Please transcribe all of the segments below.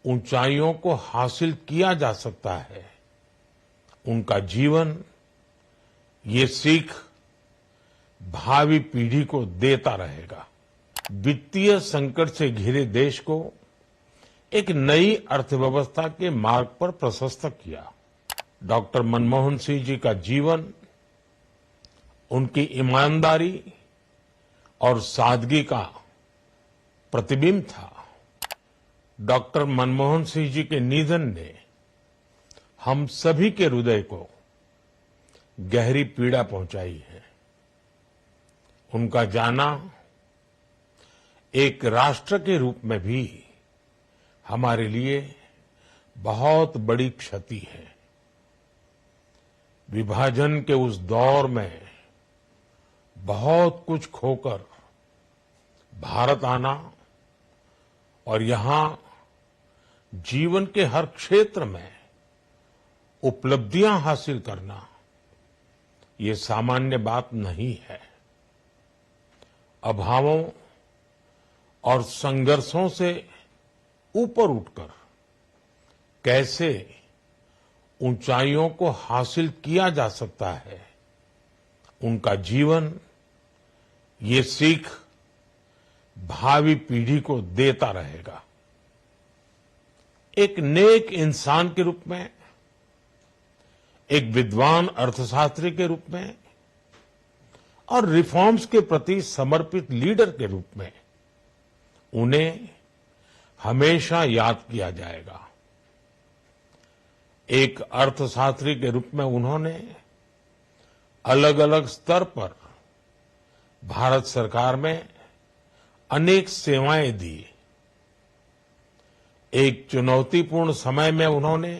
ऊंचाइयों को हासिल किया जा सकता है, उनका जीवन ये सीख भावी पीढ़ी को देता रहेगा। वित्तीय संकट से घिरे देश को एक नई अर्थव्यवस्था के मार्ग पर प्रशस्त किया। डॉक्टर मनमोहन सिंह जी का जीवन उनकी ईमानदारी और सादगी का प्रतिबिंब था। डॉक्टर मनमोहन सिंह जी के निधन ने हम सभी के हृदय को गहरी पीड़ा पहुंचाई है। उनका जाना एक राष्ट्र के रूप में भी हमारे लिए बहुत बड़ी क्षति है। विभाजन के उस दौर में बहुत कुछ खोकर भारत आना और यहां जीवन के हर क्षेत्र में उपलब्धियां हासिल करना ये सामान्य बात नहीं है। अभावों और संघर्षों से ऊपर उठकर कैसे ऊंचाइयों को हासिल किया जा सकता है, उनका जीवन ये सीख भावी पीढ़ी को देता रहेगा। एक नेक इंसान के रूप में, एक विद्वान अर्थशास्त्री के रूप में और रिफॉर्म्स के प्रति समर्पित लीडर के रूप में उन्हें हमेशा याद किया जाएगा। एक अर्थशास्त्री के रूप में उन्होंने अलग अलग स्तर पर भारत सरकार में अनेक सेवाएं दी। एक चुनौतीपूर्ण समय में उन्होंने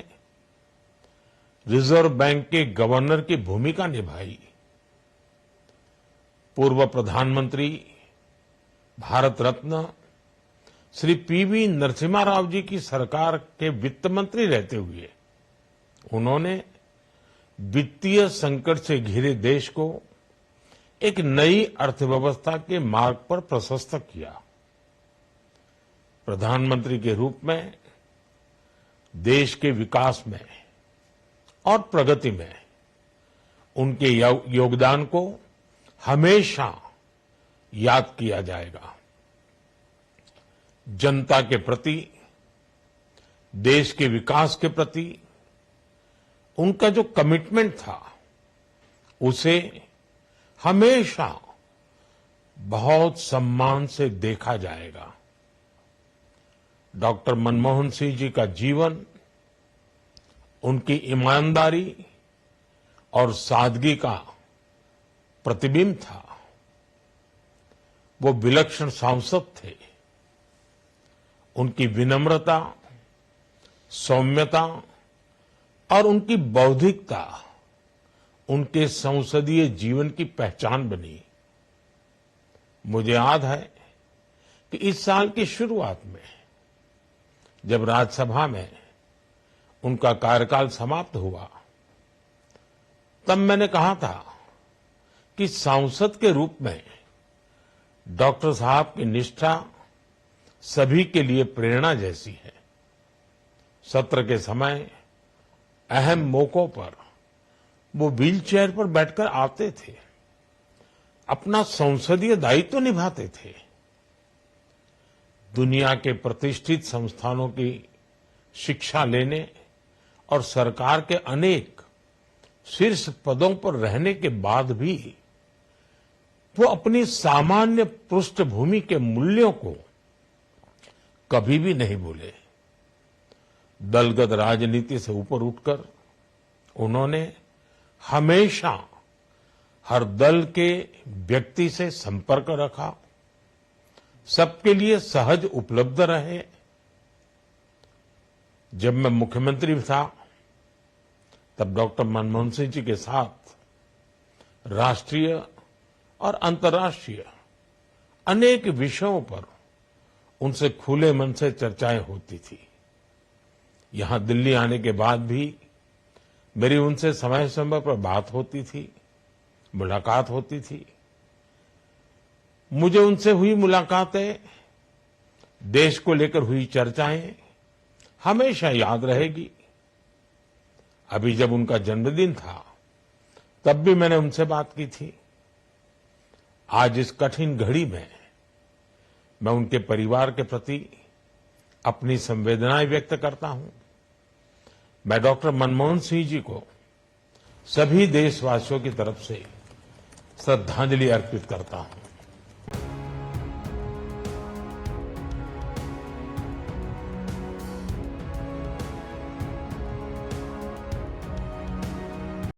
रिजर्व बैंक के गवर्नर की भूमिका निभाई। पूर्व प्रधानमंत्री भारत रत्न श्री पीवी नरसिम्हा राव जी की सरकार के वित्त मंत्री रहते हुए उन्होंने वित्तीय संकट से घिरे देश को एक नई अर्थव्यवस्था के मार्ग पर प्रशस्त किया। प्रधानमंत्री के रूप में देश के विकास में और प्रगति में उनके योगदान को हमेशा याद किया जाएगा। जनता के प्रति, देश के विकास के प्रति उनका जो कमिटमेंट था उसे हमेशा बहुत सम्मान से देखा जाएगा। डॉक्टर मनमोहन सिंह जी का जीवन उनकी ईमानदारी और सादगी का प्रतिबिंब था। वो विलक्षण सांसद थे। उनकी विनम्रता, सौम्यता और उनकी बौद्धिकता उनके संसदीय जीवन की पहचान बनी। मुझे याद है कि इस साल की शुरुआत में जब राज्यसभा में उनका कार्यकाल समाप्त हुआ, तब मैंने कहा था कि सांसद के रूप में डॉक्टर साहब की निष्ठा सभी के लिए प्रेरणा जैसी है। सत्र के समय अहम मौकों पर वो व्हील चेयर पर बैठकर आते थे, अपना संसदीय दायित्व निभाते थे। दुनिया के प्रतिष्ठित संस्थानों की शिक्षा लेने और सरकार के अनेक शीर्ष पदों पर रहने के बाद भी वो अपनी सामान्य पृष्ठभूमि के मूल्यों को कभी भी नहीं भूले। दलगत राजनीति से ऊपर उठकर उन्होंने हमेशा हर दल के व्यक्ति से संपर्क रखा, सबके लिए सहज उपलब्ध रहे। जब मैं मुख्यमंत्री था तब डॉक्टर मनमोहन सिंह जी के साथ राष्ट्रीय और अंतर्राष्ट्रीय अनेक विषयों पर उनसे खुले मन से चर्चाएं होती थी। यहां दिल्ली आने के बाद भी मेरी उनसे समय समय पर बात होती थी, मुलाकात होती थी। मुझे उनसे हुई मुलाकातें, देश को लेकर हुई चर्चाएं हमेशा याद रहेगी। अभी जब उनका जन्मदिन था तब भी मैंने उनसे बात की थी। आज इस कठिन घड़ी में मैं उनके परिवार के प्रति अपनी संवेदनाएं व्यक्त करता हूं। मैं डॉक्टर मनमोहन सिंह जी को सभी देशवासियों की तरफ से श्रद्धांजलि अर्पित करता हूं।